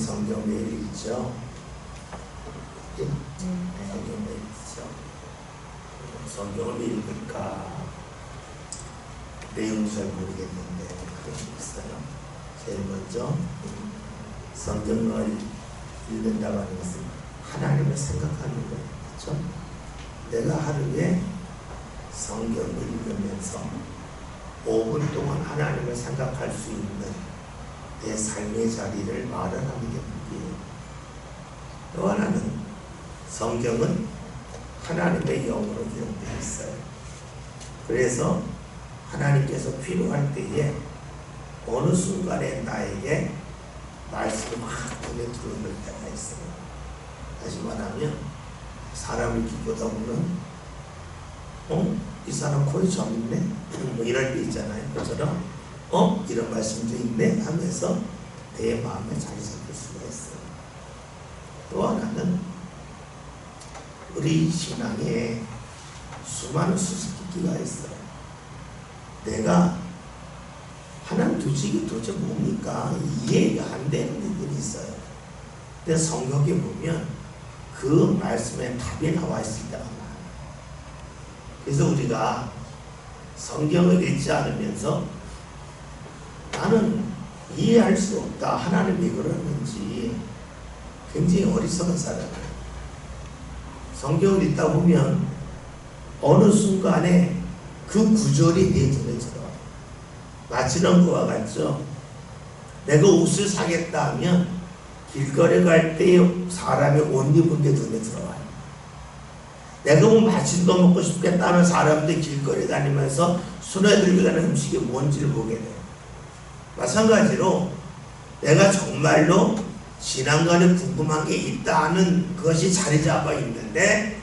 성경 매일 읽죠. 성경 매일 읽죠. 성경을 왜 읽을까? 내용 잘 모르겠는데 그런 게 있어요. 제일 먼저 성경을 읽는다고 하는 것은 하나님을 생각하는 거예요. 그렇죠? 내가 하루에 성경을 읽으면서 5분 동안 하나님을 생각할 수 있는 내 삶의 자리를 마련하는 게 문제예요. 또 하나는 성경은 하나님의 영으로 기록되어 있어요. 그래서 하나님께서 필요할 때에 어느 순간에 나에게 말씀이 확 눈에 들어올 때가 있어요. 다시 말하면 사람을 기쁘다 보면 이 사람 코에 점 있네? 뭐 이럴 때 있잖아요. 그처럼 이런 말씀도 있네 하면서 내 마음에 자리 잡힐 수가 있어요. 또 하나는 우리 신앙에 수많은 수수께끼가 있어요. 내가 하나님 도대체 뭡니까? 이해가 안 되는 일들이 있어요. 근데 성경에 보면 그 말씀에 답이 나와 있을 때가 많아요. 그래서 우리가 성경을 읽지 않으면서 나는 이해할 수 없다. 하나님이 그러는지 굉장히 어리석은 사람이에요. 성경을 읽다 보면 어느 순간에 그 구절이 내 눈에 들어와요. 마치는 것과 같죠. 내가 옷을 사겠다 하면 길거리 갈 때 사람이 옷 입은 게 눈에 들어와요. 내가 뭐 맛있는 거 먹고 싶겠다 하면 사람들이 길거리 다니면서 손에 들고 다니는 음식이 뭔지를 보게 돼요. 마찬가지로 내가 정말로 신앙관에 궁금한 게 있다 하는 것이 자리 잡아 있는데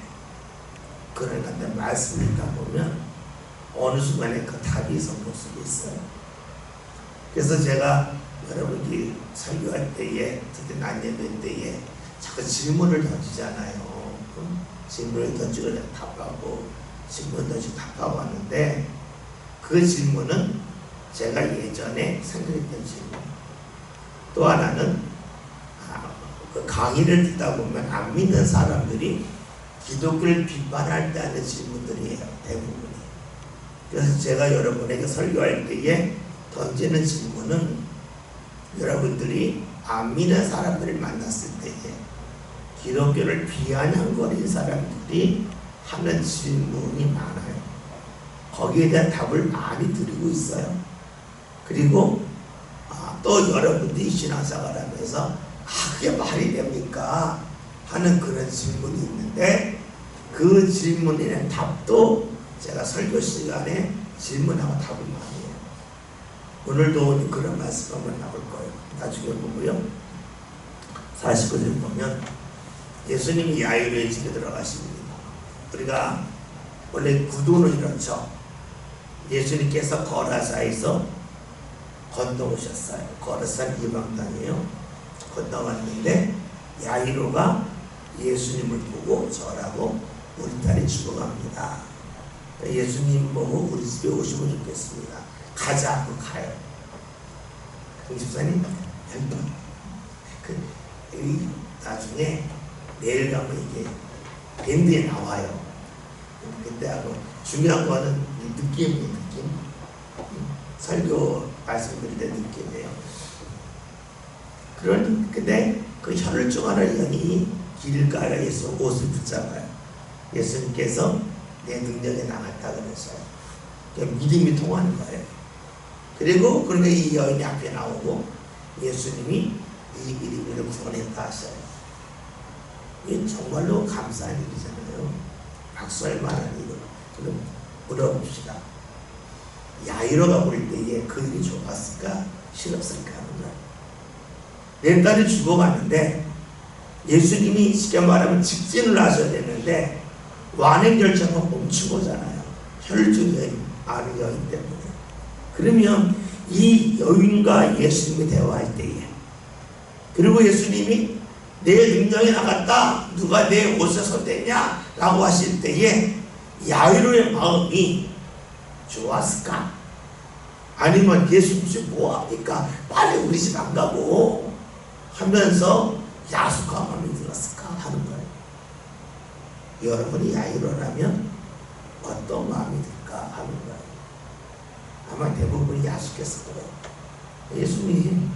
그러니까 내 말씀을 읽다 보면 어느 순간에 그 답이 성경 속에 있어요. 그래서 제가 여러분이 설교할 때에 특히 난예배 때에 자꾸 질문을 던지잖아요. 질문을 던지고 답하고 질문 던지고 답하고 하는데 그 질문은 제가 예전에 생각했던 질문. 또 하나는 그 강의를 듣다 보면 안 믿는 사람들이 기독교를 비판할 때 하는 질문들이에요. 대부분이. 그래서 제가 여러분에게 설교할 때에 던지는 질문은 여러분들이 안 믿는 사람들을 만났을 때에 기독교를 비아냥거리는 사람들이 하는 질문이 많아요. 거기에 대한 답을 많이 드리고 있어요. 그리고 또 여러분들이 신앙생활 하면서 그게 말이 됩니까? 하는 그런 질문이 있는데 그 질문에 대한 답도 제가 설교 시간에 질문하고 답을 많이 해요. 오늘도 그런 말씀 한번 나올 거예요. 나중에 보고요. 49절 보면 예수님이 야이로의 집에 들어가십니다. 우리가 원래 구도는 이렇죠. 예수님께서 거라사에서 건너오셨어요. 거라사는 이방당이에요. 건너왔는데 야이로가 예수님을 보고 절하고 우리 딸이 죽어갑니다. 예수님 보고 우리 집에 오시면 좋겠습니다. 가자 하고 가요. 집사님 나중에 내일 가면 이게 밴드에 나와요. 그때 하고 중요한 거는 이 느낌이에요. 느낌. 설교 말씀드릴 때 느낌이에요. 근데 그 혈을증하는 영이 길가에서 옷을 붙잡아요. 예수님께서 내 능력에 나갔다 그랬어요. 믿음이 통하는 거예요. 그리고 그러니까 이 여인이 앞에 나오고 예수님이 이 이름을 구원했다 하셔요. 이게 정말로 감사한 일이잖아요. 박수할 만한 일을. 그럼 물어봅시다. 야이로가 볼 때에 그 일이 좋았을까? 싫었을까? 하는 거예요. 내 딸이 죽어갔는데 예수님이 쉽게 말하면 직진을 하셔야 되는데 완행 열차가 멈춘 거잖아요. 혈중에 아는 여인 때문에. 그러면 이 여인과 예수님이 대화할 때에 그리고 예수님이 내 능력이 나갔다. 누가 내 옷에 손댔냐? 라고 하실 때에 야이로의 마음이 좋았을까? 아니면 예수님 뭐합니까? 빨리 우리 집 안 가고 하면서 야속한 마음이 들었을까 하는 거예요. 여러분이 야이로라면 어떤 마음이 들까 하는 거예요. 아마 대부분이 야속했을 거예요. 예수님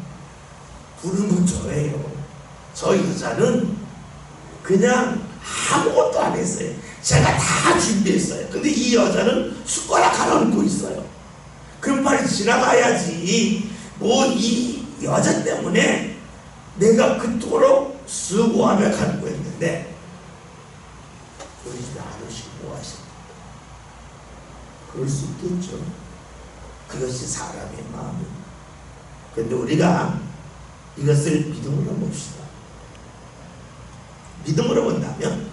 부르면 저예요. 저 여자는 그냥 아무것도 안 했어요. 제가 다 준비했어요. 근데 이 여자는 숟가락 하나 얹고 있어요. 그럼 빨리 지나가야지. 뭐 이 여자 때문에 내가 그토록 수고하며 가고 있는데 그러지 않으시고 뭐 하십니까? 그럴 수 있겠죠. 그것이 사람의 마음입니다. 그런데 우리가 이것을 믿음으로 봅시다. 믿음으로 본다면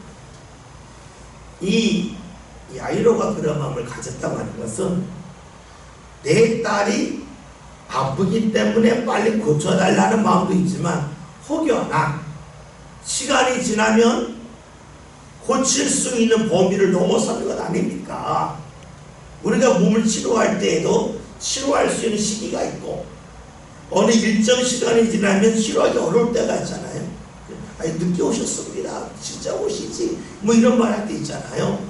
이 야이로가 그런 마음을 가졌다고 하는 것은 내 딸이 아프기 때문에 빨리 고쳐달라는 마음도 있지만 혹여나 시간이 지나면 고칠 수 있는 범위를 넘어서는 것 아닙니까? 우리가 몸을 치료할 때에도 치료할 수 있는 시기가 있고 어느 일정 시간이 지나면 치료하기 어려울 때가 있잖아요. 아니, 늦게 오셨습니다. 진짜 오시지. 뭐 이런 말 할 때 있잖아요.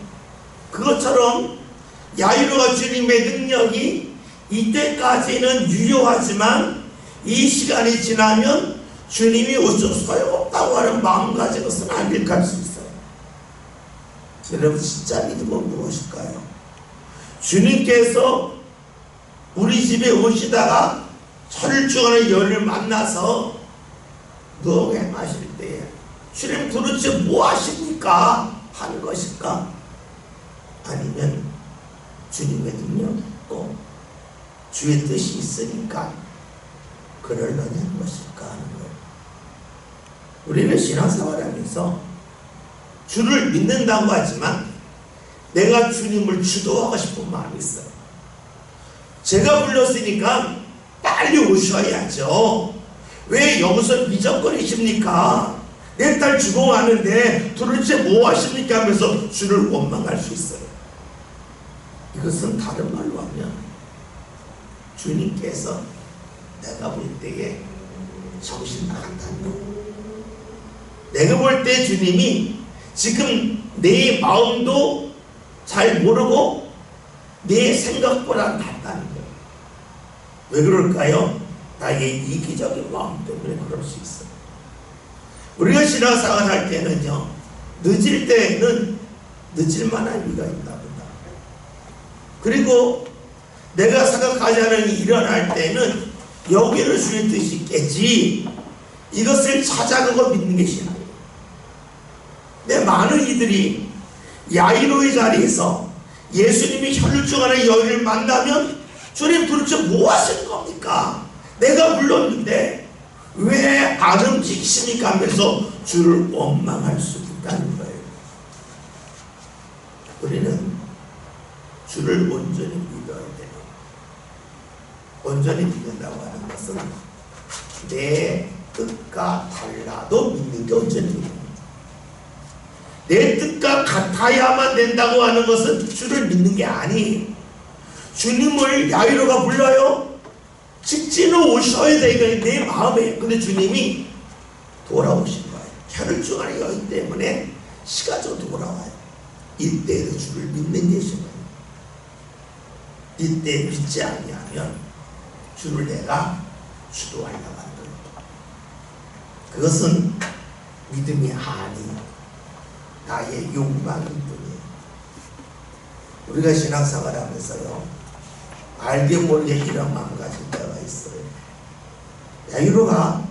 그것처럼 야이로가 주님의 능력이 이때까지는 유효하지만 이 시간이 지나면 주님이 오셔서 소용없다고 하는 마음가짐은 안 일갈 수 있어요. 여러분 진짜 믿음은 무엇일까요? 주님께서 우리 집에 오시다가 철쭉하는 여인을 만나서 노에 마실 때 주님 도대체 뭐 하십니까? 하는 것일까? 아니면 주님의 능력이 있고 주의 뜻이 있으니까 그러려는 것일까 하는 거예요. 우리는 신앙생활하면서 주를 믿는다고 하지만 내가 주님을 주도하고 싶은 마음이 있어요. 제가 불렀으니까 빨리 오셔야죠. 왜 여기서 미적거리십니까? 내 딸 죽어가는데 도대체 뭐 하십니까? 하면서 주를 원망할 수 있어요. 이것은 다른 말로 하면 주님께서 내가 볼 때에 정신 나간다는 거. 내가 볼 때 주님이 지금 내 마음도 잘 모르고 내 생각보다 낫다는 거예요. 왜 그럴까요? 나의 이기적인 마음 때문에 그럴 수 있어요. 우리가 신앙생활 할 때는요, 늦을 때는 늦을 만한 이유가 있답니다. 그리고 내가 생각하지 않은 일이 일어날 때는 여기를 주의 뜻이 있겠지. 이것을 찾아가고 믿는 게 신앙이에요. 근데 많은 이들이 야이로의 자리에서 예수님이 혈루증하는 여인을 만나면 주님 도대체 뭐 하시는 겁니까? 내가 불렀는데 왜 안 움직이십니까? 하면서 주를 원망할 수 있다는 거예요. 우리는 주를 온전히 믿어야 돼요. 온전히 믿는다고 하는 것은 내 뜻과 달라도 믿는 게 온전히 믿는 겁니다. 내 뜻과 같아야만 된다고 하는 것은 주를 믿는 게 아니에요. 주님을 야이로가 불러요. 직진으로 오셔야 되니까 내 마음에. 근데 주님이 돌아오신 거예요. 혈루증하는 여인 때문에 시가적으로 돌아와요. 이때에도 주를 믿는 게 신거예요. 이때 믿지 아니하면 주를 내가 주도하려고 하는 겁니다. 그것은 믿음이 아니에요. 나의 욕망일 뿐이에요. 우리가 신앙생활 하면서요, 알게 모르게 이런 마음 가진 때가 있어요. 야이로가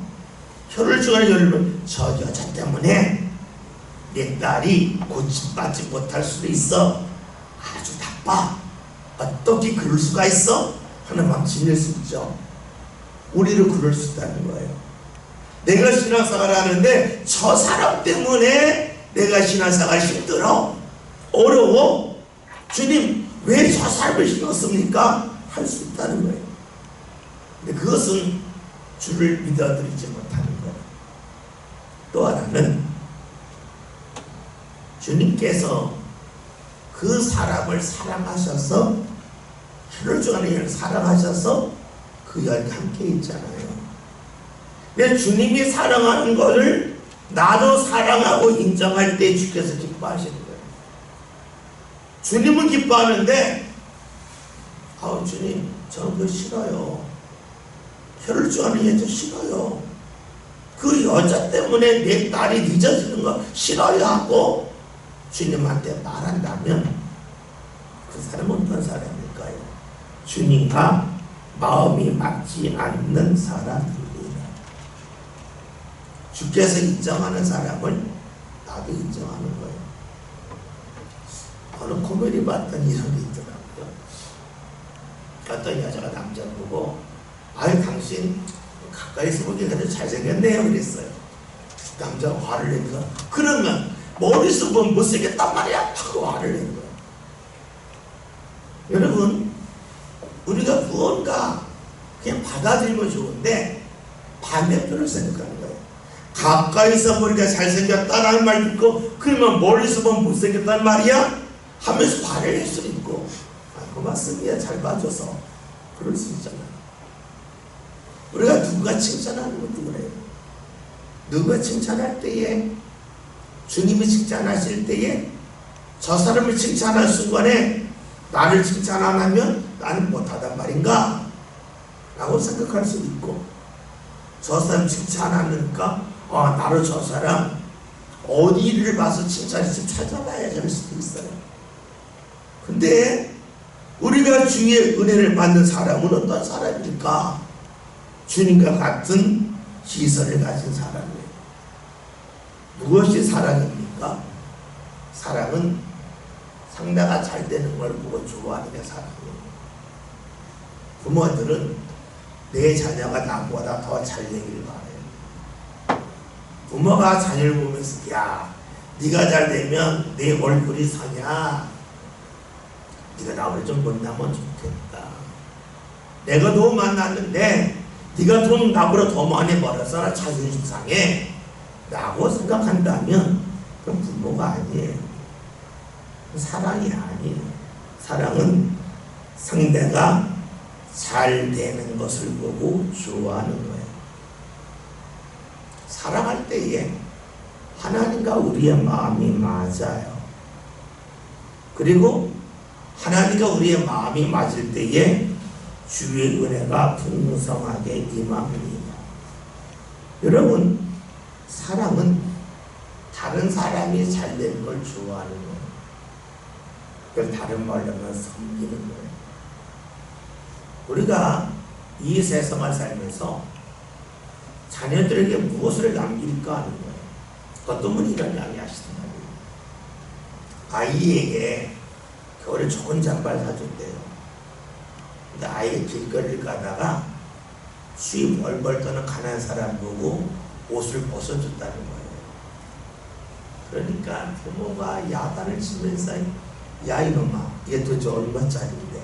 혈루증하는 여인은 저 여자 때문에 내 딸이 고침받지 못할 수도 있어. 아주 나빠. 어떻게 그럴 수가 있어? 하는 마음 지닐 수 있죠. 우리를 그럴 수 있다는 거예요. 내가 신앙생활 하는데 저 사람 때문에 내가 신앙생활 힘들어. 어려워. 주님 왜 저 사람을 신었습니까? 할 수 있다는 거예요. 근데 그것은 주를 믿어드리지 못하는 거예요. 또 하나는 주님께서 그 사람을 사랑하셔서 혈루증하는 여인을 사랑하셔서 그 여인과 함께 있잖아요. 내 주님이 사랑하는 것을 나도 사랑하고 인정할 때 주께서 기뻐하시는 거예요. 주님은 기뻐하는데 아우 주님 저는 그거 싫어요. 혈루증하는 여자 싫어요. 그 여자 때문에 내 딸이 늦어지는 거 싫어요 하고 주님한테 말한다면 그 사람은 어떤 사람일까요? 주님과 마음이 맞지 않는 사람입니다. 주께서 인정하는 사람을 나도 인정하는 거예요. 어느 코미디 봤더니 이런 게 있더라고요. 어떤 여자가 남자를 보고 아유 당신 가까이서 보기 그래도 잘생겼네요 그랬어요. 남자가 화를 내니까 그러면 머리서 보면 못생겼단 말이야 하고 화를 내는 거예요. 여러분 우리가 무언가 그냥 받아들이면 좋은데 반대편을 생각하는 거예요. 가까이서 보니까 잘생겼다라는 말 듣고 그러면 멀리서 보면 못생겼단 말이야 하면서 화를 낼 수도 있고 고맙습니다 잘 봐줘서 그럴 수 있잖아요. 우리가 누가 칭찬하는 것도 그래요. 누가 칭찬할 때에 주님이 칭찬하실 때에 저 사람을 칭찬할 순간에 나를 칭찬 안 하면 나는 못하단 말인가 라고 생각할 수도 있고 저 사람 칭찬 안 하니까 나로 저 사람 어디를 봐서 칭찬해서 찾아봐야지 할 수도 있어요. 근데 우리가 주의 은혜를 받는 사람은 어떤 사람일까? 주님과 같은 시선을 가진 사람이에요. 무엇이 사랑입니까? 사랑은 상대가 잘 되는 걸 보고 좋아하는 게 사랑이에요. 부모들은 내 자녀가 나보다 더 잘 되길 바라요. 부모가 자녀를 보면서 야 네가 잘 되면 내 얼굴이 서냐 네가 나보다 좀 못나면 좋겠다. 내가 너 만났는데 네가 돈 나보다 더 많이 벌어서 나 자존심 상해 라고 생각한다면 그건 부모가 아니에요. 사랑이 아니에요. 사랑은 상대가 잘 되는 것을 보고 좋아하는 거예요. 사랑할 때에 하나님과 우리의 마음이 맞아요. 그리고 하나님과 우리의 마음이 맞을 때에 주의 은혜가 풍성하게 임합니다. 여러분 사랑은 다른 사람이 잘 되는 걸 좋아하는 거예요. 그걸 다른 말로 하면 섬기는 거예요. 우리가 이 세상을 살면서 자녀들에게 무엇을 남길까 하는 거예요. 어떤 분이 이런 이야기 하시더라고요. 아이에게 겨울에 좋은 잠바를 사줬대요. 근데 아이가 길거리를 가다가 수입 벌벌 떠는 가난한 사람 보고 옷을 벗어줬다는 거예요. 그러니까 부모가 야단을 치면서 야 이놈아 이게 도대체 얼마짜리인데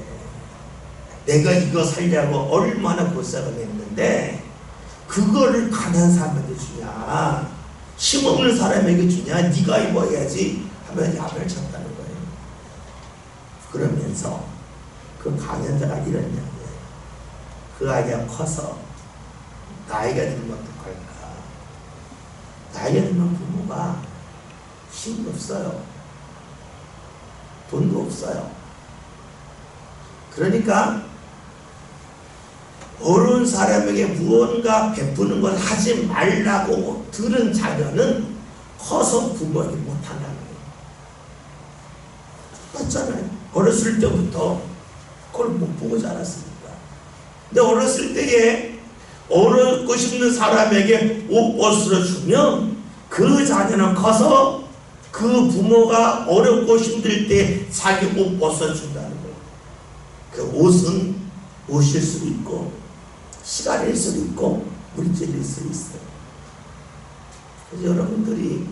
내가 이거 살려고 얼마나 고생을 했는데 그거를 가난한 사람한테 주냐 힘없는 사람에게 주냐 네가 입어야지 하면 야단을 쳤다는 거예요. 그러면서 그 강연자가 이런 이야기예요. 그 아이가 커서 나이가 들면 어떡할까. 나이가 들면 부모가 힘이 없어요. 돈도 없어요. 그러니까 어려운 사람에게 무언가 베푸는 걸 하지 말라고 들은 자녀는 커서 부모에게 못한다는 거예요. 맞잖아요. 어렸을 때부터 그걸 못 보고 자랐으니까. 근데 어렸을 때에 어렵고 싶은 사람에게 옷 벗어 주면 그 자녀는 커서 그 부모가 어렵고 힘들 때 자기 옷 벗어준다는 거예요. 그 옷은 옷일 수도 있고 시간일 수도 있고 물질일 수도 있어요. 그래서 여러분들이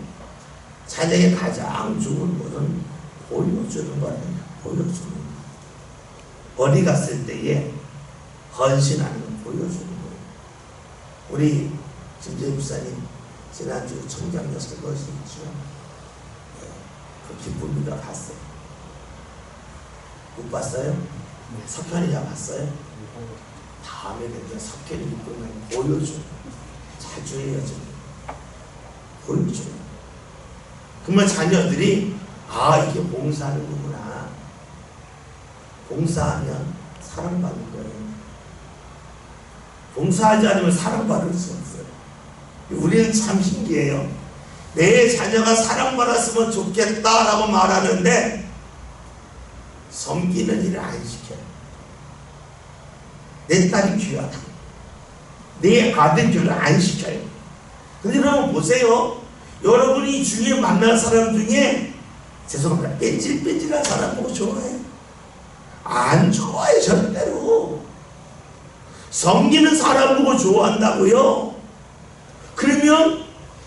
자녀에게 가장 좋은 것은 보여주는 거예요. 보여주는 거. 어디 갔을 때에 헌신하는 걸 보여주는 거예요. 우리 김재 목사님 지난주 청장역 설거지 있죠. 그 기쁨이가 봤어요. 못 봤어요? 석현이가 봤어요? 다음에 되면 석현이 기쁨을 보여줘. 자주의 여정, 보여줘요. 그러면 자녀들이 이게 봉사하는구나. 봉사하면 사랑받는 거예요. 봉사하지 않으면 사랑받을 수 없어요. 우리는 참 신기해요. 내 자녀가 사랑받았으면 좋겠다라고 말하는데 섬기는 일을 안 시켜요. 내 딸이 귀하다, 내 아들들을 안 시켜요. 근데 여러분 보세요. 여러분이 주위에 만날 사람 중에 죄송합니다, 뺀질뺀질한 사람 보고 좋아해요? 안 좋아해. 절대로. 섬기는 사람 보고 좋아한다고요? 그러면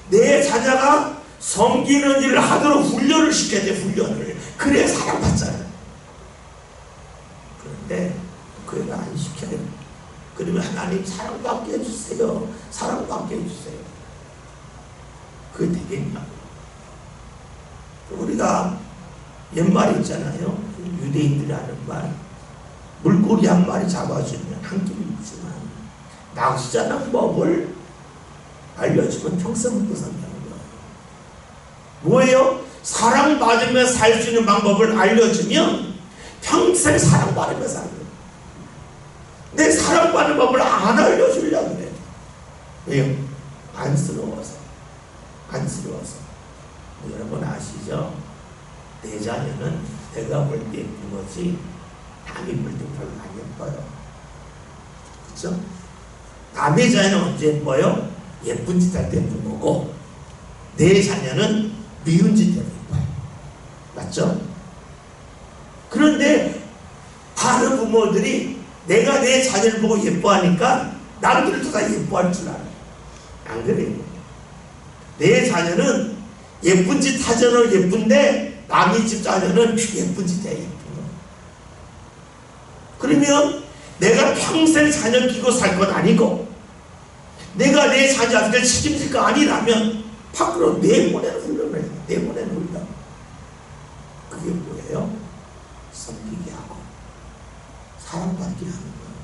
내 자녀가 섬기는 일을 하도록 훈련을 시켜야 돼. 훈련을. 그래야 사랑받잖아요. 그런데 그걸 안 시켜요. 그러면 하나님 사랑받게 해주세요. 사랑받게 해주세요. 그게 되겠냐고. 우리가 옛말이 있잖아요. 유대인들이 하는 말. 물고기 한 마리 잡아주면 한 끼를 있지만 낚시자는 법을 알려주면 평생 먹고 산다는 거예요. 뭐예요? 사랑받으며 살 수 있는 방법을 알려주면 평생 사랑받으며 사는 거예요. 내 사랑받는 법을 안 알려주려고 그래. 왜요? 안쓰러워서. 안쓰러워서. 여러분 아시죠? 내 자녀는 내가 볼 때 예쁜 거지 남이 볼 때 별로 안 예뻐요. 그렇죠? 남의 자녀는 언제 예뻐요? 예쁜 짓 할 때 예쁜 거고, 내 자녀는 미운 짓 할 때 예뻐요. 맞죠? 그런데 다른 부모들이 내가 내 자녀를 보고 예뻐하니까 남들도 다 예뻐할 줄 알아요. 안 그래요? 내 자녀는 예쁜 짓 하자는 예쁜데 남의 집 자녀는 예쁜 짓 해야 예쁜 거. 그러면 내가 평생 자녀 끼고 살 건 아니고, 내가 내 자녀한테 책임질 거 아니라면 밖으로 내보내는 훈련을 해요. 내보내는 훈련. 그게 뭐예요? 섬기게 하고 사랑받게 하는 거예요.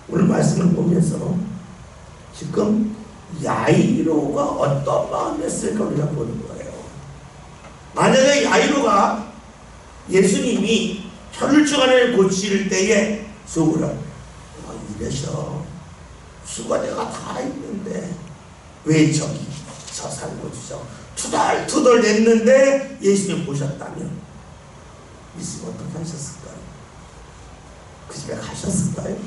오늘 말씀을 보면서 지금 야이로가 어떤 마음이었을까 우리가 보는 거예요. 만약에 야이로가 예수님이 혈루증환을 고칠 때에 속으로 이래서 수가 내가 다 있는데 왜 저기 저 사람 고치죠? 투덜투덜 냈는데 예수님 보셨다면 예수님 어떻게 하셨을까요? 그 집에 가셨을까요?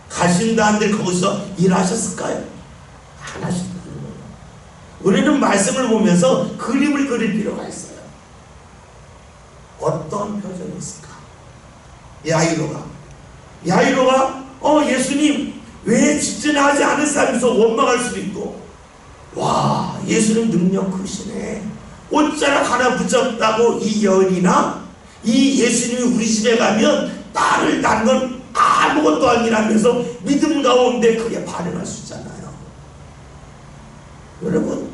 가신다는데 거기서 일하셨을까요? 안 하신다는 거예요. 우리는 말씀을 보면서 그림을 그릴 필요가 있어요. 어떤 표정이 있을까? 야이로가 예수님 왜 직전하지 않은 사람에서 원망할 수도 있고, 와 예수님 능력 크시네, 옷자락 하나 붙잡다고 이 여인이나 이 예수님이 우리 집에 가면 딸을 낳는 건 아무것도 아니라면서 믿음 가운데 그게 반응할 수 있잖아요. 여러분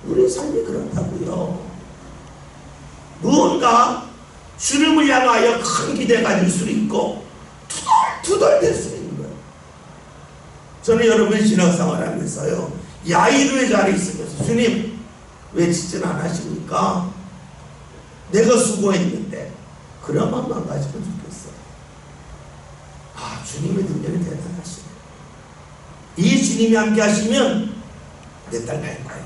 우리 삶이 그렇다고요. 무언가 주님을 향하여 큰 기대가 가질 수도 있고 투덜투덜 될 수도 있는 거예요. 저는 여러분이 신앙생활 하면서요, 야이로의 자리에 있으면서 주님 왜 직전 안 하십니까? 내가 수고했는데 그런 마음만 가지면 좋겠어요. 주님의 능력이 대단하시네. 이 주님이 함께 하시면 내 딸 갈 거야,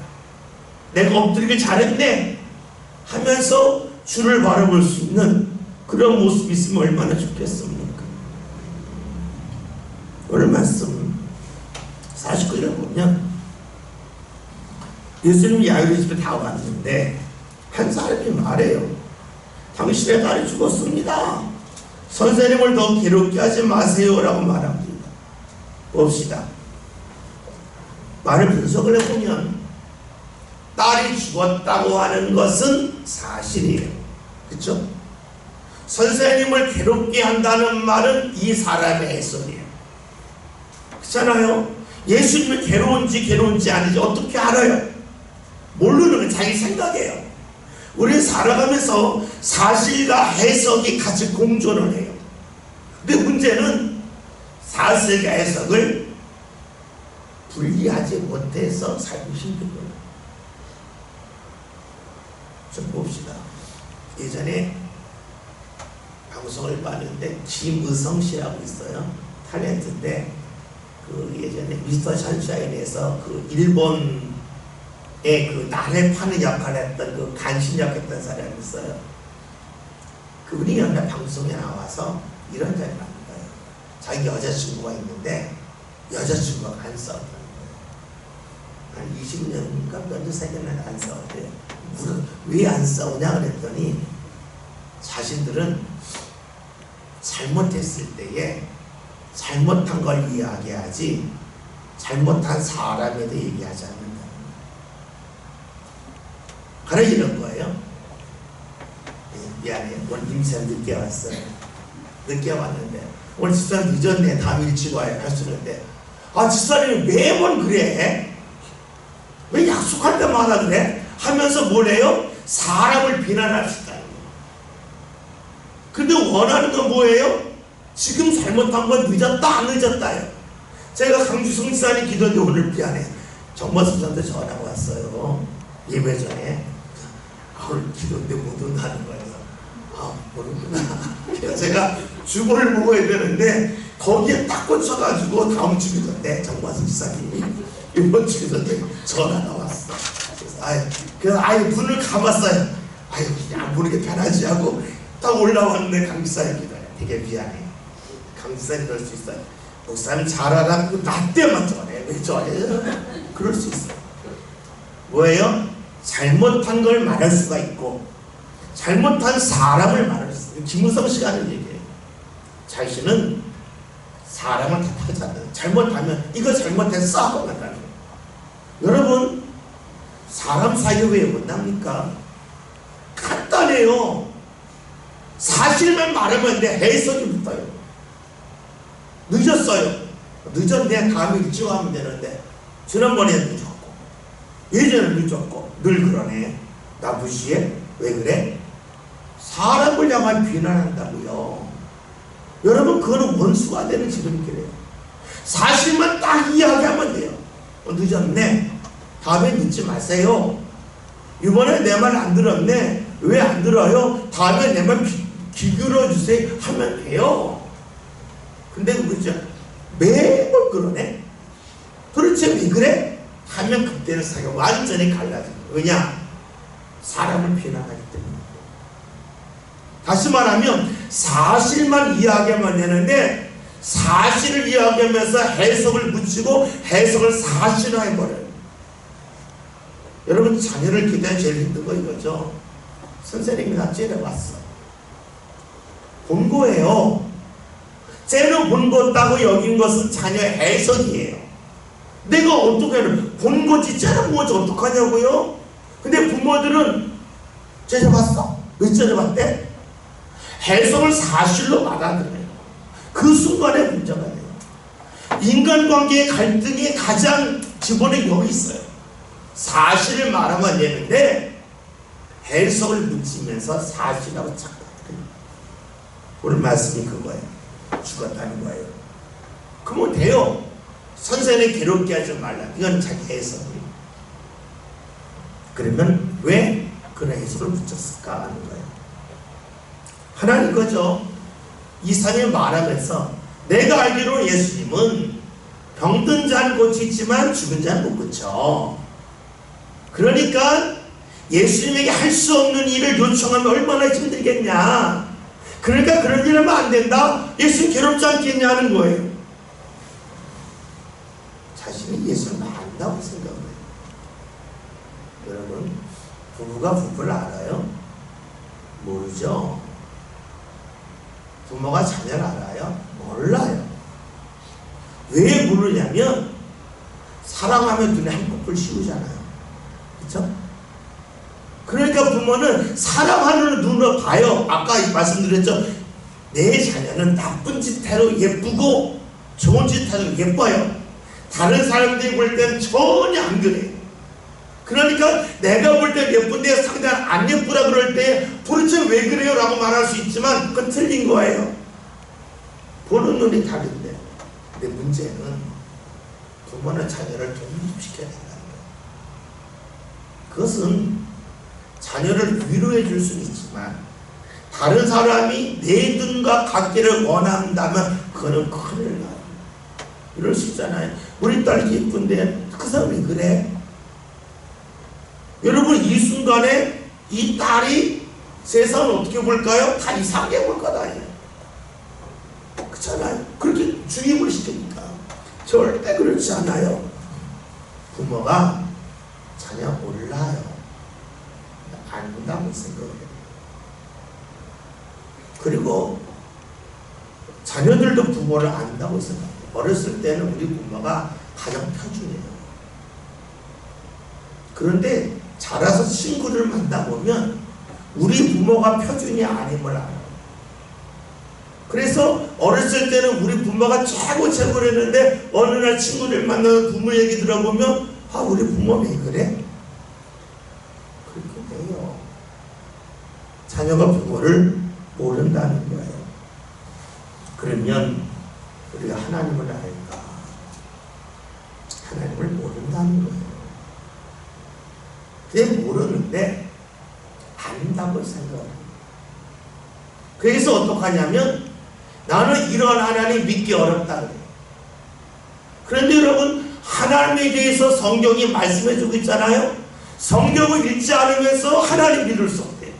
내가 엎드리길 잘했네 하면서 주를 바라볼 수 있는 그런 모습이 있으면 얼마나 좋겠습니까? 오늘 말씀 49절에 보면 예수님이 야이로 집에 다 왔는데 한 사람이 말해요. 당신의 딸이 죽었습니다. 선생님을 더 괴롭게 하지 마세요 라고 말합니다. 봅시다. 말을 분석을 해보면 딸이 죽었다고 하는 것은 사실이에요. 그렇죠? 선생님을 괴롭게 한다는 말은 이 사람의 해석이에요. 그렇잖아요? 예수님이 괴로운지 아닌지 어떻게 알아요? 모르는 건 자기 생각이에요. 우리는 살아가면서 사실과 해석이 같이 공존을 해요. 근데 문제는 사실과 해석을 분리하지 못해서 살기 힘든 거예요. 좀 봅시다. 예전에 방송을 봤는데 김의성 씨라고 있어요. 탤런트인데 그 예전에 미스터 션샤인에서 그 일본의 그 나를 파는 역할을 했던 그 간신역 했던 사람이 있어요. 그분이 옛날 방송에 나와서 이런 자리를 하는 거예요. 자기 여자친구가 있는데 여자친구가 안 싸웠다는 거예요. 한 20년인가 몇 년 사귀었는데 안 싸웠대요. 왜 안 싸우냐 그랬더니 자신들은 잘못했을 때에 잘못한 걸 이야기하지 잘못한 사람에도 얘기하지 않는다. 그래 이런 거예요. 미안해. 오늘 임시한 늦게 왔어요. 늦게 왔는데 오늘 집사님 늦었네. 다음 일찍 와요. 하시는데 집사님이 매번 그래? 왜 약속할 때마다 그래? 하면서 뭘 해요? 사람을 비난합시다. 근데 원하는 건 뭐예요? 지금 잘못한 건 늦었다 안 늦었다요. 제가 강주성 지사님 기도인데 오늘 미안해. 정마수장한테 전화가 왔어요. 예배 전에. 오늘 기도인데 못 온다는 거예요. 모르구나. 그래서 제가 주보를 먹어야 되는데 거기에 딱 꽂혀가지고 다음 주 기도인데 정마수 지사님이 이번 주 기도인데 전화가 왔어. 그래서 문을 감았어요. 그냥 모르게 편하지 하고 딱 올라왔는데 강지사님 기도해. 되게 미안해. 강지사님 그럴 수 있어요. 목사님 잘하라고 나 때만 전해. 왜 전해? 그럴 수 있어요. 뭐예요? 잘못한 걸 말할 수가 있고 잘못한 사람을 말할 수 있어요. 김우성 씨가 하는 얘기예요. 자신은 사람을 탓하지 않는다. 잘못하면 이거 잘못했어 하고 만나는 거예요. 여러분 사람 사이에 왜 만납니까? 간단해요. 사실만 말하면 돼. 해석이 붙어요. 늦었어요. 늦었네. 다음에 일찍 하면 되는데 지난번에 늦었고 예전에 늦었고 늘 그러네. 나 무시해? 왜 그래? 사람을 향한 비난한다고요. 여러분 그거는 원수가 되는 지름길이에요. 사실만 딱 이야기하면 돼요. 늦었네. 다음에 늦지 마세요. 이번에 내 말 안 들었네. 왜 안 들어요? 다음에 내 말 귀 기울여주세요 하면 돼요. 근데 그죠? 매번 그러네. 도대체 왜 그래? 하면 그때는 사이가 완전히 갈라져요. 왜냐? 사람을 비난하기 때문에. 다시 말하면 사실만 이야기하면 되는데 사실을 이야기하면서 해석을 붙이고 해석을 사실화해버려요. 여러분 자녀를 기대하는 제일 힘든 거 이거죠. 선생님이 나 째려봤어. 본 거예요. 째려본 거다고 여긴 것은 자녀의 해석이에요. 내가 어떻게 하는 본 거지 째려본 거지 어떡하냐고요? 근데 부모들은 째려봤어? 왜 째려봤대? 해석을 사실로 받아들여요. 그 순간에 문제가 돼요. 인간관계의 갈등이 가장 기본에 여기 있어요. 사실을 말하면 되는데 해석을 붙이면서 사실하고 착각해요. 오늘 말씀이 그거예요. 죽었다는 거예요. 그러면 돼요. 선생님 괴롭게 하지 말라. 이건 자기 해석이에요. 그러면 왜 그런 해석을 붙였을까 하는 거예요. 하나는 이거죠. 이상에 말하면서 내가 알기로 예수님은 병든 자는 고치지만 죽은 자는 못 고쳐. 그러니까 예수님에게 할 수 없는 일을 요청하면 얼마나 힘들겠냐. 그러니까 그런 일 하면 안 된다. 예수님 괴롭지 않겠냐 하는 거예요. 자신이 예수님을 안다고 생각해요. 여러분 부부가 부부를 알아요? 모르죠. 부모가 자녀를 알아요? 몰라요. 왜 모르냐면 사랑하면 눈에 한꺼풀 씌우잖아요. 그렇죠? 그러니까 부모는 사랑하는 눈으로 봐요. 아까 말씀드렸죠. 내 자녀는 나쁜 짓 해도 예쁘고 좋은 짓 해도 예뻐요. 다른 사람들이 볼 때는 전혀 안 그래요. 그러니까 내가 볼 때 예쁜데 상대는 안 예쁘다 그럴 때 도대체 왜 그래요? 라고 말할 수 있지만 그건 틀린 거예요. 보는 눈이 다른데. 근데 문제는 부모는 자녀를 독립시켜야 된다는 거예요. 그것은 자녀를 위로해 줄 수는 있지만 다른 사람이 내 눈과 같기를 원한다면 그거는 큰일 나요. 이럴 수 있잖아요. 우리 딸이 예쁜데 그 사람이 그래? 여러분, 이 순간에 이 딸이 세상을 어떻게 볼까요? 다 이상하게 볼 거다. 그렇잖아요. 그렇게 주입을 시키니까. 절대 그렇지 않아요. 부모가 자녀 몰라요. 안다고 생각해요. 그리고 자녀들도 부모를 안다고 생각해요. 어렸을 때는 우리 부모가 가장 표준이에요. 그런데 자라서 친구를 만나보면 우리 부모가 표준이 아님을 알아요. 그래서 어렸을 때는 우리 부모가 최고를 했는데 어느 날 친구를 만나서 부모 얘기 들어보면 아, 우리 부모 왜 그래? 그렇게 돼요. 자녀가 부모를 모른다는 거예요. 그러면 우리가 하나님을 알까? 하나님을 모른다는 거예요. 그게 모르는데 안다고 생각합니다. 그래서 어떡하냐면 나는 이런 하나님 믿기 어렵다 그래요. 그런데 여러분, 하나님에 대해서 성경이 말씀해주고 있잖아요. 성경을 읽지 않으면서 하나님 믿을 수 없대요.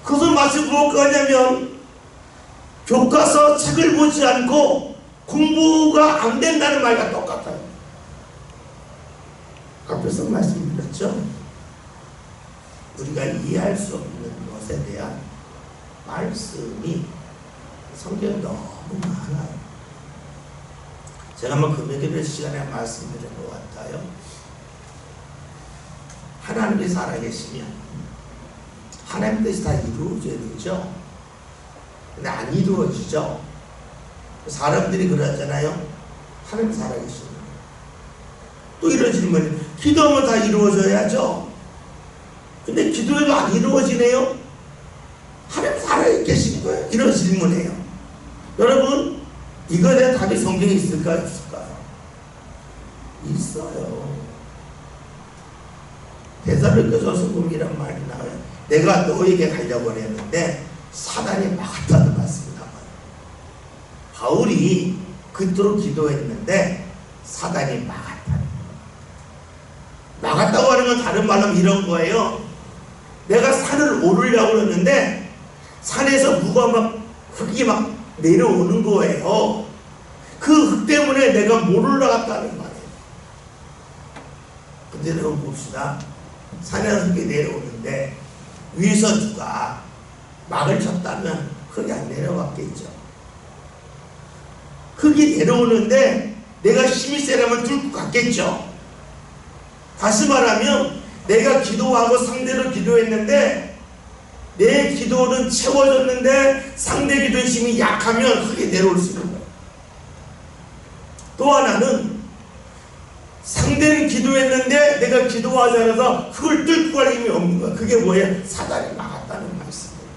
그것은 마치 무엇하냐면 교과서 책을 보지 않고 공부가 안 된다는 말과 똑같아요. 앞에서 말씀드렸죠. 우리가 이해할 수 없는 것에 대한 말씀이 성경에 너무 많아요. 제가 한번 금요일 시간에 말씀드린 것 같아요. 하나님이 살아계시면 하나님 뜻이 다 이루어져야 되죠. 근데 안 이루어지죠. 사람들이 그러잖아요. 하나님 살아계시면. 또 이런 질문, 기도하면 다 이루어져야죠. 근데 기도해도 안 이루어지네요. 하나님 살아계신 거예요. 이런 질문이에요. 여러분, 이거에 대한 답이 성경에 있을까요? 없을까요? 있어요. 데살로니가전서 보면 이런 말이 나와요. 내가 너에게 가려고 했는데 사단이 막았다는 말씀이 나와요. 바울이 그토록 기도했는데 사단이 막았다는 거예요. 막았다고 하는 건 다른 말로 이런 거예요. 내가 산을 오르려고 했는데 산에서 누가 막 흙이 막 내려오는 거예요. 그 흙 때문에 내가 못 올라갔다는 말이에요. 근데 여러분 봅시다. 산에서 흙이 내려오는데 위에서 누가 막을 쳤다면 흙이 안 내려갔겠죠. 흙이 내려오는데 내가 힘이 세려면 뚫고 갔겠죠. 다시 말하면 내가 기도하고 상대로 기도했는데 내 기도는 채워졌는데 상대 기도의 힘이 약하면 흙이 내려올 수 있는 거예요. 또 하나는 상대는 기도했는데 내가 기도하지 않아서 흙을 뚫고 갈 힘이 없는 거야. 그게 뭐예요? 사단이 막았다는 말씀이에요.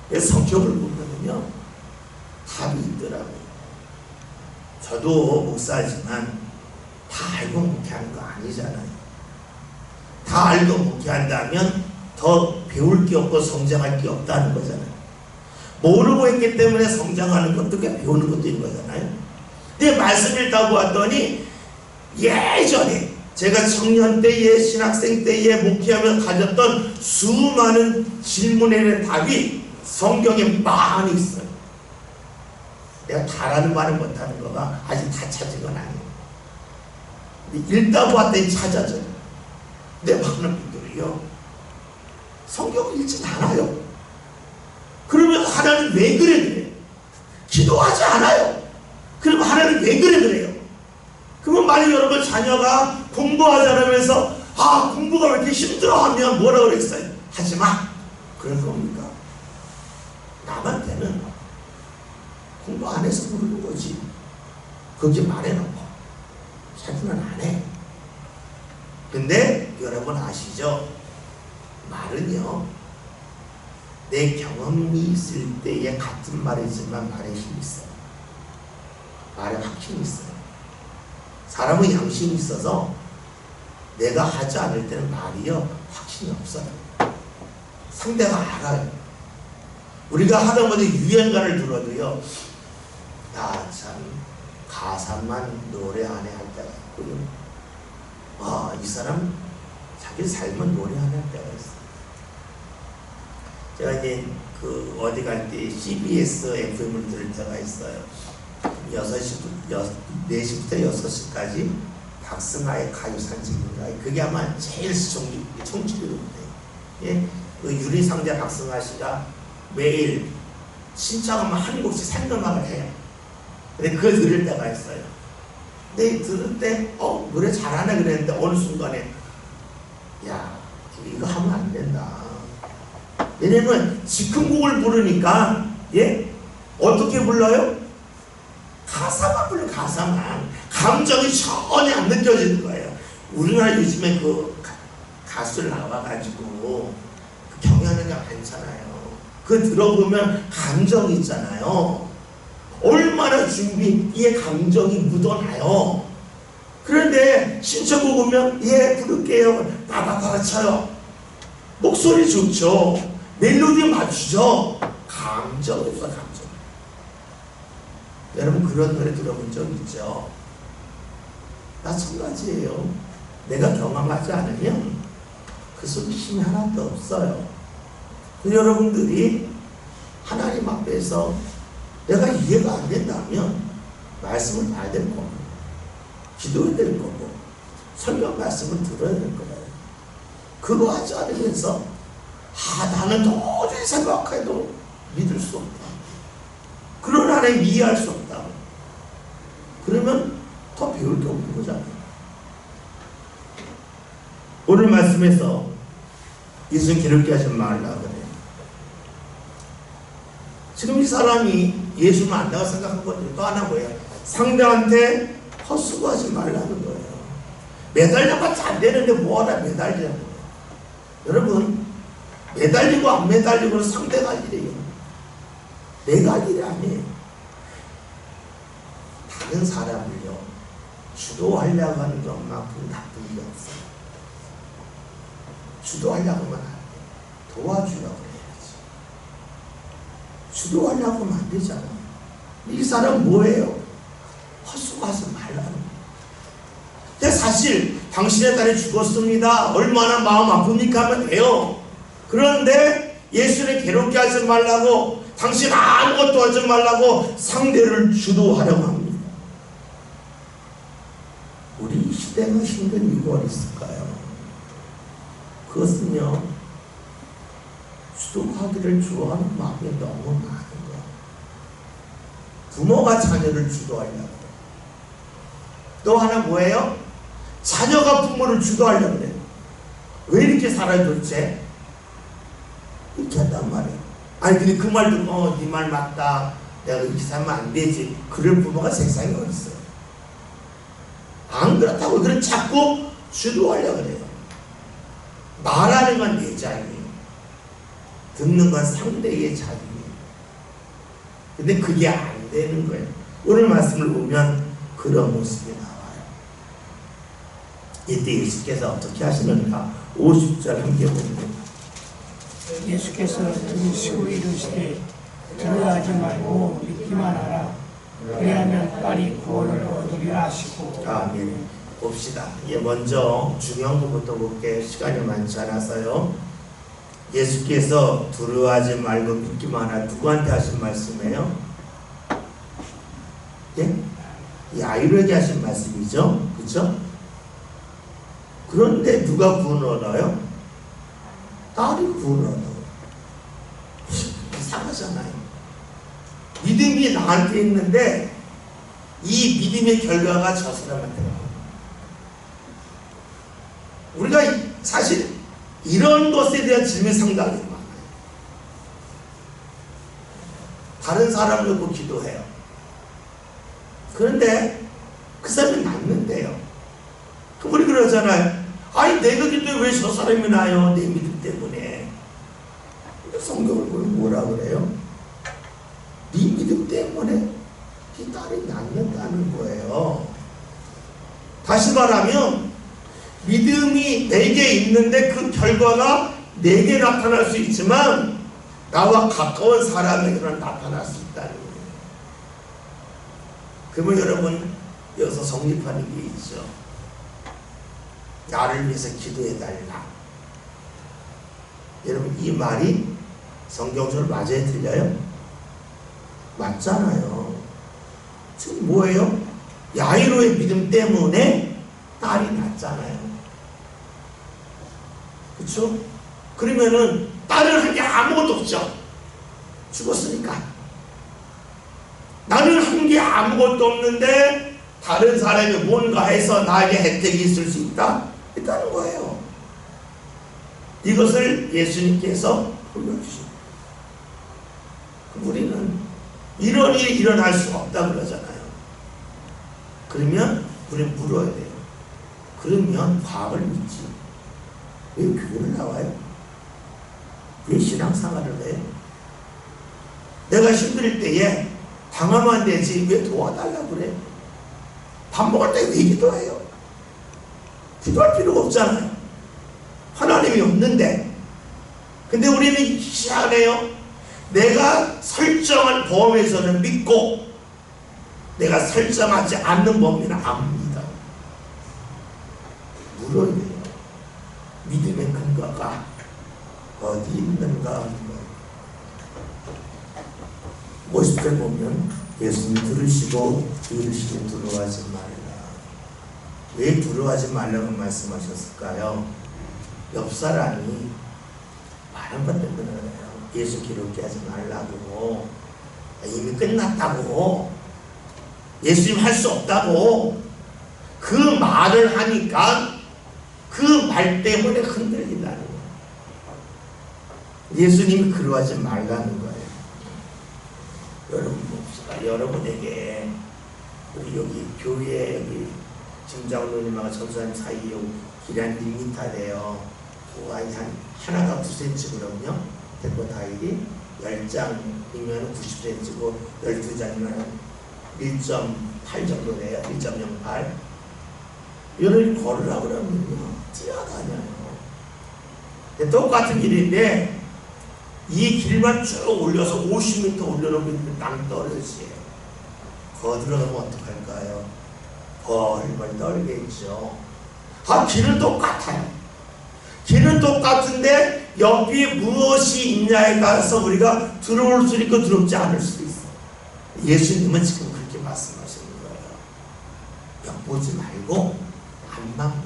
그래서 성경을 보면요 답이 있더라고요. 저도 목사지만 다 알고 목회하는 거 아니잖아요. 다 알고 목회한다면 더 배울 게 없고 성장할 게 없다는 거잖아요. 모르고 했기 때문에 성장하는 것도 꽤 배우는 것도 있는 거잖아요. 근데 말씀 읽다 보았더니 예전에 제가 청년 때에 신학생 때에 목회하며 가졌던 수많은 질문에 대한 답이 성경에 많이 있어요. 내가 다라는 말은 못하는 거가 아직 다 찾은 건 아니에요. 근데 읽다 보았더니 찾아져요. 근데 많은 분들이요 성경을 읽지 않아요. 그러면 하나님 왜 그래? 기도하지 않아요. 그러면 하나님 왜 그래요? 그러면 만약 여러분 자녀가 공부하지 않으면서 아 공부가 왜 이렇게 힘들어하면 뭐라 그랬어요? 하지마. 그럴 겁니까? 남한테는 공부 안 해서 모르는 거지. 그렇게 말해놓고 자기는 안 해. 근데 여러분 아시죠? 말은요 내 경험이 있을 때에 같은 말이지만 말에 힘이 있어요. 말에 확 힘이 있어요. 사람은 양심이 있어서 내가 하지 않을 때는 말이요 확신이 없어요. 상대가 알아요. 우리가 하다못해 유행가를 들어도요, 나 참 가사만 노래하네 할 때가 있고요, 이 사람 자기 삶은 노래하네 할 때가 있어요. 제가 이제 그 어디 갈 때 CBS FM을 들을 때가 있어요. 4시부터 6시까지 박승아의 가요산책인가, 그게 아마 제일 청취율이 높대요. 예? 그 유리상자 박승아 씨가 매일 신청하면 한 곡씩 생각을 해요. 근데 그걸 들을 때가 있어요. 근데 들을 때 노래 잘하네 그랬는데 어느 순간에 야 이거 하면 안 된다. 왜냐면 즉흥곡을 부르니까 어떻게 불러요? 가사만 불러. 가사만. 감정이 전혀 안 느껴지는 거예요. 우리나라 요즘에 그 가수들 나와가지고 그 경연하는 게 많잖아요. 그거 들어보면 감정이 있잖아요. 얼마나 준비에 감정이 묻어나요. 그런데 신청곡 오면 부를게요. 빠바바바 쳐요. 목소리 좋죠. 멜로디 맞추죠. 감정 없어. 감정. 여러분 그런 노래 들어본 적 있죠? 마찬가지예요. 내가 경험하지 않으면 그 속에 힘이 하나도 없어요. 여러분들이 하나님 앞에서 내가 이해가 안 된다면 말씀을 봐야 될 거고, 기도해야 될 거고, 설명 말씀을 들어야 될 거예요. 그거 하지 않으면서 나는 도저히 생각해도 믿을 수 없다, 그런 하나님 이해할 수 없다, 그러면 더 배울 게 없는 거잖아요. 오늘 말씀에서 예수님 괴롭게 하지 말라 그래요. 지금 이 사람이 예수 만나고 생각한 것들이 또 하나 뭐예요? 상대한테 헛수고하지 말라는 거예요. 매달려봤자 안 되는데 뭐하나 매달리라는 거예요. 여러분, 매달리고 안 매달리고는 상대가 할 일이에요. 내가 할 일이 아니에요. 다른 사람을요 주도하려고 하는 것만큼 나쁜 게 없어요. 주도하려고 하면 안 돼요. 도와주려고 해야지. 주도하려고 하면 안 되잖아요. 이 사람 뭐예요? 헛수고하지 말라는 거예요. 근데 사실 당신의 딸이 죽었습니다, 얼마나 마음 아픕니까 하면 돼요. 그런데 예수를 괴롭게 하지 말라고, 당신 아무것도 하지 말라고 상대를 주도하려고 합니다. 우리 시대가 힘든 이유가 있을까요? 그것은요, 주도하기를 좋아하는 마음이 너무 많은 거예요. 부모가 자녀를 주도하려고. 또 하나 뭐예요? 자녀가 부모를 주도하려고 그래요. 왜 이렇게 살아요 도대체? 이렇게 한단 말이에요. 아니 근데 그 말 듣고 네 말 맞다, 내가 이렇게 살면 안 되지, 그럴 부모가 세상에 어딨어요. 안 그렇다고 그런 자꾸 주도하려고 그래요. 말하는 건 내 자유예요. 듣는 건 상대의 자유예요. 근데 그게 안 되는 거예요. 오늘 말씀을 보면 그런 모습이 나와요. 이때 예수께서 어떻게 하시는가? 50절 함께 보면, 예수께서 들으시고 이르시되 두려워하지 말고 믿기만 하라. 그리하면 빨리 구원을 얻으리라 하시고. 아멘. 봅시다. 먼저 중요한 것부터 볼게요. 시간이 많지 않아서요. 예수께서 두려워하지 말고 믿기만 하라. 누구한테 하신 말씀이에요? 이 아이들에게 하신 말씀이죠. 그렇죠? 그런데 누가 구원을 얻어요? 딸이 구원을 얻어요. 이상하잖아요. 믿음이 나한테 있는데 이 믿음의 결과가 저 사람한테 나옵니다. 우리가 사실 이런 것에 대한 질문이 상당히 많아요. 다른 사람을 놓고 기도해요. 그런데 그 사람이 낫는데요. 그럼 우리 그러잖아요. 아니 내가 기도해 왜 저 사람이 나요? 내 믿음 때문에. 성경을 보면 뭐라 그래요? 네 믿음 때문에 네 딸이 낫는다는 거예요. 다시 말하면 믿음이 내게 있는데 그 결과가 내게 나타날 수 있지만 나와 가까운 사람에게는 나타날 수 있다는 거예요. 그러면 여러분 여기서 성립하는 게 있죠. 나를 위해서 기도해달라. 여러분 이 말이 성경적으로 맞아요? 틀려요? 맞잖아요. 지금 뭐예요? 야이로의 믿음 때문에 딸이 났잖아요. 그렇죠? 그러면은 딸을 한 게 아무것도 없죠. 죽었으니까. 나는 한 게 아무것도 없는데 다른 사람이 뭔가 해서 나에게 혜택이 있을 수 있다? 있다는 거예요. 이것을 예수님께서 보여주십니다. 우리는 이런 일이 일어날 수 없다 그러잖아요. 그러면 우리는 물어야 돼요. 그러면 과학을 믿지. 왜 교회를 나와요? 왜 신앙생활을 해요? 내가 힘들 때에 당하면 되지 왜 도와달라고 그래? 밥 먹을 때 왜 기도해요? 기도할 필요가 없잖아요. 하나님이 없는데. 근데 우리는 희한해요. 내가 설정한 범위에서는 믿고 내가 설정하지 않는 범위는 안 믿어요. 물어야 돼요. 믿음의 근거가 어디 있는가. 50절 보면 예수님 들으시고 들으시고 두려워하지 말라. 왜 두려워하지 말라고 말씀하셨을까요? 옆 사람이 많은 것 때문에 그래요. 예수 기록게 하지 말라고. 이미 끝났다고. 예수님 할 수 없다고. 그 말을 하니까 그 말 때문에 흔들린다는 거예요. 예수님이 그러하지 말라는 거예요. 여러분 봅시다. 여러분에게 우리 여기 교회 여기 김장로님하고 전사님 사이에 길이 한 1m 돼요. 하나가 9cm거든요. 대포 타일이 10장이면 90cm고 12장이면 1.8 정도 돼요. 1.08. 이런 걸으라고 그러면요 뛰어다녀요. 똑같은 길인데 이 길만 쭉 올려서 50m 올려놓으면 땅 떨어지요. 거들어가면 어떡할까요? 벌벌 떨겠죠. 길은 똑같아요. 길은 똑같은데 여기에 무엇이 있냐에 따라서 우리가 들어올 수 있고 들어오지 않을 수도 있어요. 예수님은 지금 그렇게 말씀하시는 거예요. 엿보지 말고 안만 봐.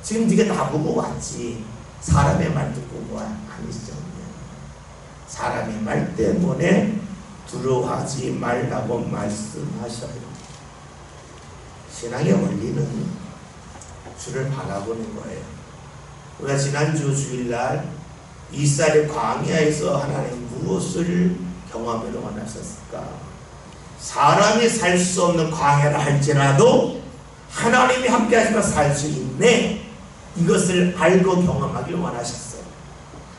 지금 네가 나보고 왔지. 사람의 말 듣고 와. 아니죠. 사람의 말 때문에 두려워하지 말라고 말씀하셔요. 신앙의 원리는 주를 바라보는 거예요. 우리가 지난주 주일날 이스라엘 광야에서 하나님 무엇을 경험하기를 원하셨을까? 사람이 살 수 없는 광야라 할지라도 하나님이 함께 하시면 살 수 있네. 이것을 알고 경험하기를 원하셨어요.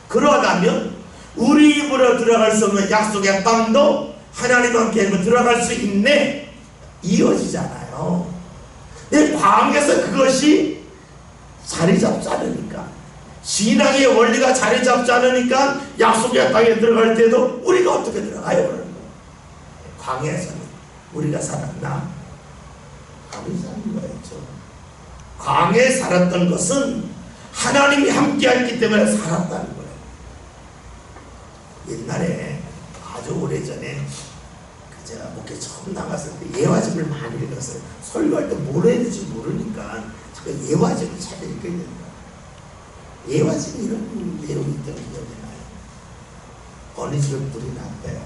그러다면 우리 입으로 들어갈 수 없는 약속의 땅도 하나님과 함께 하면 들어갈 수 있네. 이어지잖아요. 근데 광야에서 그것이 자리 잡지 않으니까, 신앙의 원리가 자리 잡지 않으니까 약속의 땅에 들어갈 때도 우리가 어떻게 들어가요? 그러는 거예요. 광야에서는 우리가 살았나? 아니지 않는 거였죠. 광야에 살았던 것은 하나님이 함께했기 때문에 살았다는 거예요. 옛날에 아주 오래전에 제가 목회 처음 나갔을 때 예화집을 많이 읽었어요. 설교할 때 뭘 해야 될지 모르니까 제가 예화집을 잘 읽게 된다. 예화집이 이런 내용이 있다는 기억이 나요. 어느 집에 불이 났대요.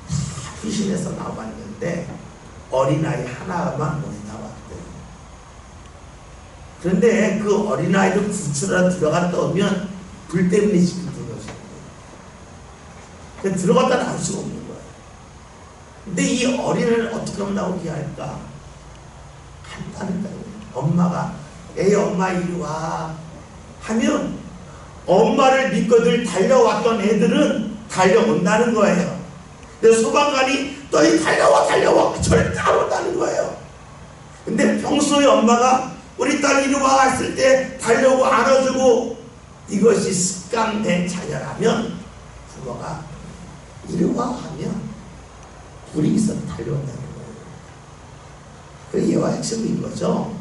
다 귀신에서 나왔는데 어린아이 하나만 못 나왔대요. 그런데 그 어린아이를 구출하러 들어갔다 오면 불 때문에 지금 들어오신 거예요. 들어갔다 나올 수가 없는 거예요. 근데 이 어린아이를 어떻게 하면 나오게 할까? 간단하다고요. 엄마가 에이 엄마 이리 와 하면 엄마를 믿고들 달려왔던 애들은 달려온다는 거예요. 근데 소방관이 너희 달려와 절대 안 온다는 거예요. 근데 평소에 엄마가 우리 딸 이리 와 했을 때 달려오고 안아주고 이것이 습관된 자녀라면 부모가 이리 와 하면 불이 있어 달려온다는 거예요. 그 예와 핵심인 거죠.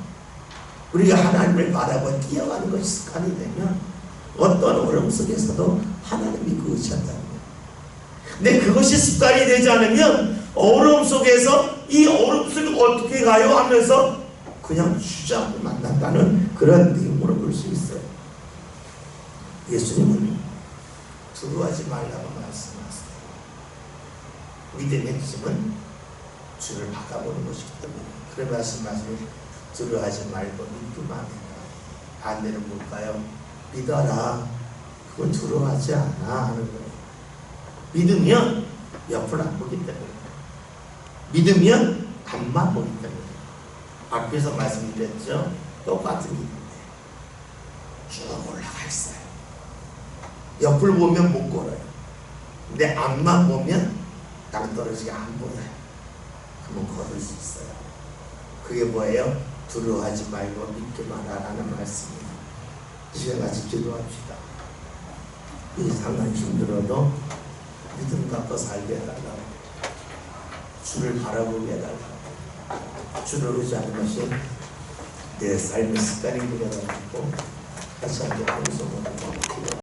우리가 하나님을 바라보고 뛰어가는 것이 습관이 되면 어떤 어려움 속에서도 하나님 믿고 의지한다는 거예요. 근데 그것이 습관이 되지 않으면 어려움 속에서 이 어려움 속에 어떻게 가요 하면서 그냥 주저앉고 만난다는 그런 내용으로 볼 수 있어요. 예수님은 두려워하지 말라고 말씀하세요. 믿음의 핵심은 주를 바라보는 것이기 때문에 그런 말씀을 두려워하지 말고 믿기만 해라. 반대는 뭘까요? 믿어라. 그건 두려워하지 않아 하는 거예요. 믿으면 옆을 안 보기 때문에, 믿으면 앞만 보기 때문에. 앞에서 말씀드렸죠. 똑같은 믿음인데 쭉 올라가 있어요. 옆을 보면 못 걸어요. 근데 앞만 보면 땅 떨어지게 안 보여요. 그러면 걸을 수 있어요. 그게 뭐예요? 두려워하지 말고 믿기만 하라는 말씀입니다. 이제 같이 기도합시다. 이 상황이 힘들어도 믿음 갖고 살게 해달라고, 주를 바라보게 해달라고, 주를 의지하는 것이 내 삶의 습관이 되게 해달라고 다시 한번 공성을 하고